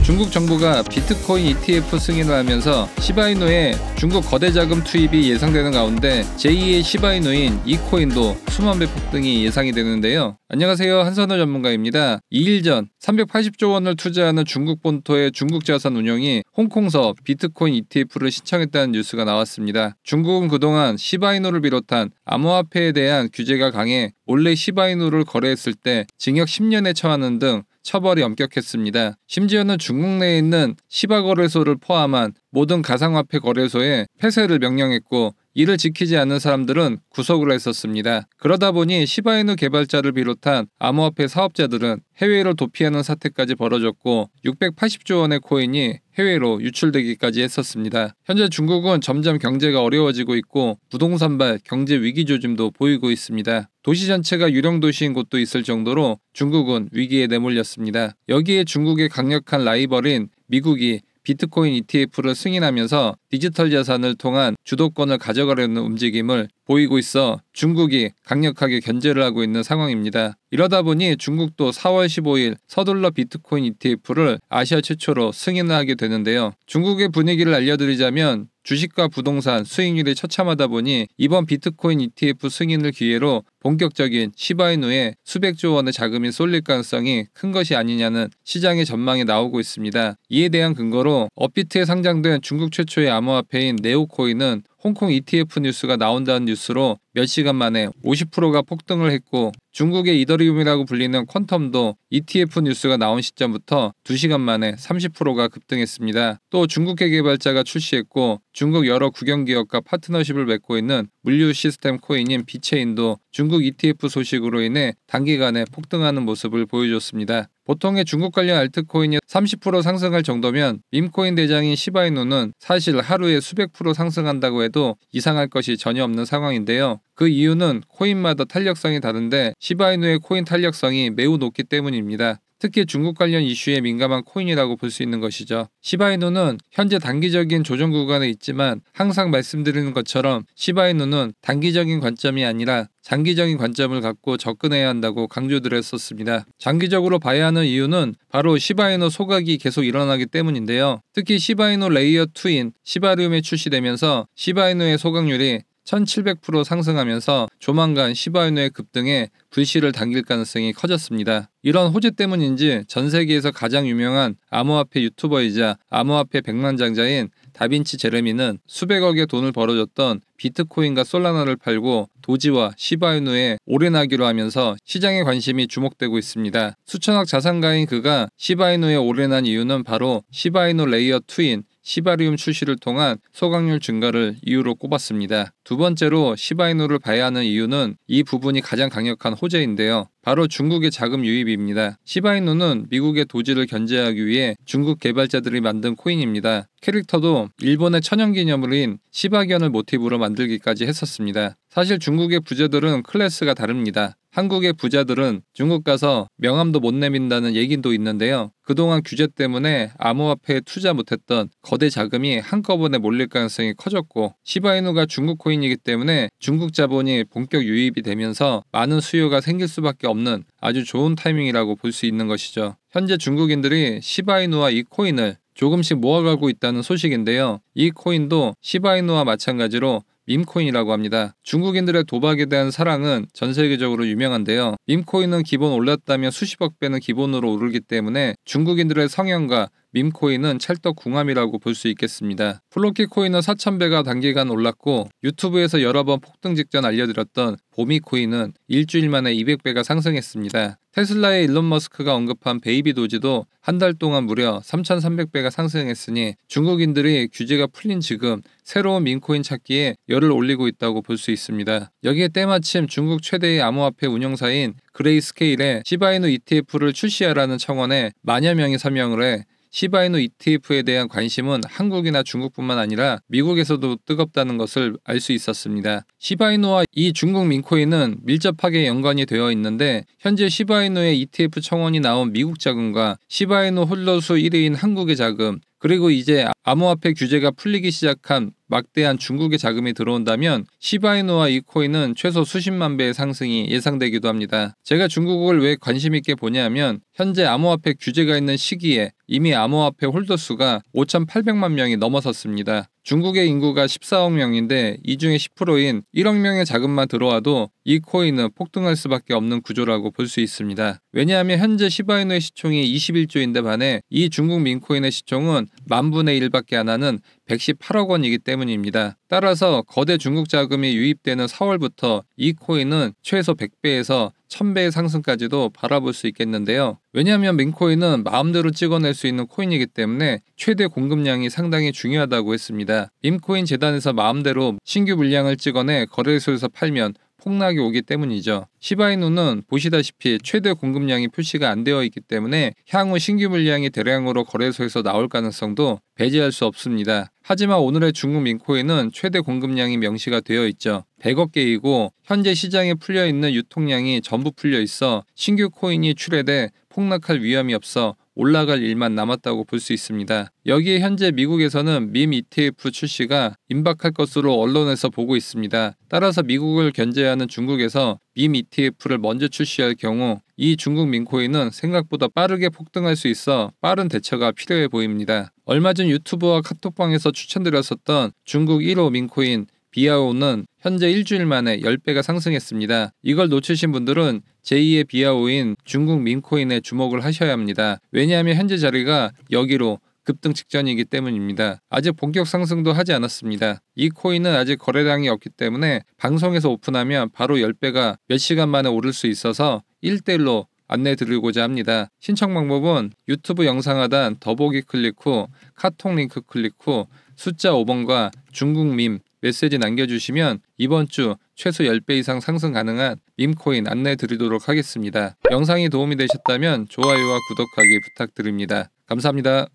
중국 정부가 비트코인 ETF 승인을 하면서 시바이누의 중국 거대 자금 투입이 예상되는 가운데 제2의 시바이누인 이코인도 수만 배 폭등이 예상이 되는데요. 안녕하세요, 한선호 전문가입니다. 2일 전 380조 원을 투자하는 중국 본토의 중국 자산 운용이 홍콩서 비트코인 ETF를 신청했다는 뉴스가 나왔습니다. 중국은 그동안 시바이누를 비롯한 암호화폐에 대한 규제가 강해 몰래 시바이누를 거래했을 때 징역 10년에 처하는 등 처벌이 엄격했습니다. 심지어는 중국 내에 있는 시바 거래소를 포함한 모든 가상화폐 거래소에 폐쇄를 명령했고 이를 지키지 않는 사람들은 구속을 했었습니다. 그러다 보니 시바이누 개발자를 비롯한 암호화폐 사업자들은 해외로 도피하는 사태까지 벌어졌고 680조 원의 코인이 해외로 유출되기까지 했었습니다. 현재 중국은 점점 경제가 어려워지고 있고 부동산발 경제 위기 조짐도 보이고 있습니다. 도시 전체가 유령 도시인 곳도 있을 정도로 중국은 위기에 내몰렸습니다. 여기에 중국의 강력한 라이벌인 미국이 비트코인 ETF를 승인하면서 디지털 자산을 통한 주도권을 가져가려는 움직임을 보이고 있어 중국이 강력하게 견제를 하고 있는 상황입니다. 이러다 보니 중국도 4월 15일 서둘러 비트코인 ETF를 아시아 최초로 승인을 하게 되는데요. 중국의 분위기를 알려드리자면 주식과 부동산 수익률이 처참하다 보니 이번 비트코인 ETF 승인을 기회로 본격적인 시바이누에 수백조 원의 자금이 쏠릴 가능성이 큰 것이 아니냐는 시장의 전망이 나오고 있습니다. 이에 대한 근거로 업비트에 상장된 중국 최초의 암호화폐인 네오코인은 홍콩 ETF 뉴스가 나온다는 뉴스로 몇 시간 만에 50%가 폭등을 했고 중국의 이더리움이라고 불리는 퀀텀도 ETF 뉴스가 나온 시점부터 2시간 만에 30%가 급등했습니다. 또 중국계 개발자가 출시했고 중국 여러 국영기업과 파트너십을 맺고 있는 물류 시스템 코인인 비체인도 중국 ETF 소식으로 인해 단기간에 폭등하는 모습을 보여줬습니다. 보통의 중국 관련 알트코인이 30% 상승할 정도면 밈코인 대장인 시바이누는 사실 하루에 수백 프로 상승한다고 해도 이상할 것이 전혀 없는 상황인데요. 그 이유는 코인마다 탄력성이 다른데 시바이누의 코인 탄력성이 매우 높기 때문입니다. 특히 중국 관련 이슈에 민감한 코인이라고 볼 수 있는 것이죠. 시바이누는 현재 단기적인 조정 구간에 있지만 항상 말씀드리는 것처럼 시바이누는 단기적인 관점이 아니라 장기적인 관점을 갖고 접근해야 한다고 강조드렸었습니다. 장기적으로 봐야 하는 이유는 바로 시바이누 소각이 계속 일어나기 때문인데요. 특히 시바이누 레이어 2인 시바리움이 출시되면서 시바이누의 소각률이 1700% 상승하면서 조만간 시바이누의 급등에 불씨를 당길 가능성이 커졌습니다. 이런 호재 때문인지 전 세계에서 가장 유명한 암호화폐 유튜버이자 암호화폐 백만장자인 다빈치 제레미는 수백억의 돈을 벌어줬던 비트코인과 솔라나를 팔고 도지와 시바이누에 올인하기로 하면서 시장의 관심이 주목되고 있습니다. 수천억 자산가인 그가 시바이누에 올인한 이유는 바로 시바이누 레이어 2인 시바리움 출시를 통한 소각률 증가를 이유로 꼽았습니다. 두 번째로 시바이누를 봐야 하는 이유는 이 부분이 가장 강력한 호재인데요. 바로 중국의 자금 유입입니다. 시바이누는 미국의 도지를 견제하기 위해 중국 개발자들이 만든 코인입니다. 캐릭터도 일본의 천연기념물인 시바견을 모티브로 만들기까지 했었습니다. 사실 중국의 부자들은 클래스가 다릅니다. 한국의 부자들은 중국 가서 명함도 못 내민다는 얘기도 있는데요. 그동안 규제 때문에 암호화폐에 투자 못했던 거대 자금이 한꺼번에 몰릴 가능성이 커졌고 시바이누가 중국 코인이기 때문에 중국 자본이 본격 유입이 되면서 많은 수요가 생길 수밖에 없는 아주 좋은 타이밍이라고 볼 수 있는 것이죠. 현재 중국인들이 시바이누와 이 코인을 조금씩 모아가고 있다는 소식인데요. 이 코인도 시바이누와 마찬가지로 밈코인이라고 합니다. 중국인들의 도박에 대한 사랑은 전 세계적으로 유명한데요. 밈코인은 기본 올랐다면 수십억 배는 기본으로 오르기 때문에 중국인들의 성향과 밈코인은 찰떡궁합이라고 볼 수 있겠습니다. 플로키 코인은 4000배가 단기간 올랐고 유튜브에서 여러 번 폭등 직전 알려드렸던 보미코인은 일주일 만에 200배가 상승했습니다. 테슬라의 일론 머스크가 언급한 베이비 도지도 한 달 동안 무려 3300배가 상승했으니 중국인들이 규제가 풀린 지금 새로운 밈코인 찾기에 열을 올리고 있다고 볼 수 있습니다. 여기에 때마침 중국 최대의 암호화폐 운영사인 그레이스케일에 시바이누 ETF를 출시하라는 청원에 만여 명이 서명을 해 시바이누 ETF에 대한 관심은 한국이나 중국뿐만 아니라 미국에서도 뜨겁다는 것을 알 수 있었습니다. 시바이누와 이 중국 민코인은 밀접하게 연관이 되어 있는데 현재 시바이누의 ETF 청원이 나온 미국 자금과 시바이누 홀더수 1위인 한국의 자금 그리고 이제 암호화폐 규제가 풀리기 시작한 막대한 중국의 자금이 들어온다면 시바이누와 이 코인은 최소 수십만 배의 상승이 예상되기도 합니다. 제가 중국을 왜 관심 있게 보냐면 현재 암호화폐 규제가 있는 시기에 이미 암호화폐 홀더 수가 5,800만 명이 넘어섰습니다. 중국의 인구가 14억 명인데 이 중에 10%인 1억 명의 자금만 들어와도 이 코인은 폭등할 수밖에 없는 구조라고 볼 수 있습니다. 왜냐하면 현재 시바이누의 시총이 21조인데 반해 이 중국 민코인의 시총은 10,000분의 1밖에 안 하는 118억 원이기 때문입니다. 따라서 거대 중국 자금이 유입되는 4월부터 이 코인은 최소 100배에서 1000배의 상승까지도 바라볼 수 있겠는데요. 왜냐하면 민코인은 마음대로 찍어낼 수 있는 코인이기 때문에 최대 공급량이 상당히 중요하다고 했습니다. 민코인 재단에서 마음대로 신규 물량을 찍어내 거래소에서 팔면 폭락이 오기 때문이죠. 시바이누는 보시다시피 최대 공급량이 표시가 안 되어 있기 때문에 향후 신규 물량이 대량으로 거래소에서 나올 가능성도 배제할 수 없습니다. 하지만 오늘의 중국 민코인은 최대 공급량이 명시가 되어 있죠. 100억 개이고 현재 시장에 풀려있는 유통량이 전부 풀려있어 신규 코인이 출회돼 폭락할 위험이 없어 올라갈 일만 남았다고 볼 수 있습니다. 여기에 현재 미국에서는 밈 ETF 출시가 임박할 것으로 언론에서 보고 있습니다. 따라서 미국을 견제하는 중국에서 밈 ETF를 먼저 출시할 경우 이 중국 민코인은 생각보다 빠르게 폭등할 수 있어 빠른 대처가 필요해 보입니다. 얼마 전 유튜브와 카톡방에서 추천드렸었던 중국 1호 민코인 비아오는 현재 일주일 만에 10배가 상승했습니다. 이걸 놓치신 분들은 제2의 비아오인 중국 민코인에 주목을 하셔야 합니다. 왜냐하면 현재 자리가 여기로 급등 직전이기 때문입니다. 아직 본격 상승도 하지 않았습니다. 이 코인은 아직 거래량이 없기 때문에 방송에서 오픈하면 바로 10배가 몇 시간 만에 오를 수 있어서 1대1로 안내 드리고자 합니다. 신청 방법은 유튜브 영상 하단 더보기 클릭 후 카톡 링크 클릭 후 숫자 5번과 중국 밈 메시지 남겨주시면 이번 주 최소 10배 이상 상승 가능한 밈코인 안내 드리도록 하겠습니다. 영상이 도움이 되셨다면 좋아요와 구독하기 부탁드립니다. 감사합니다.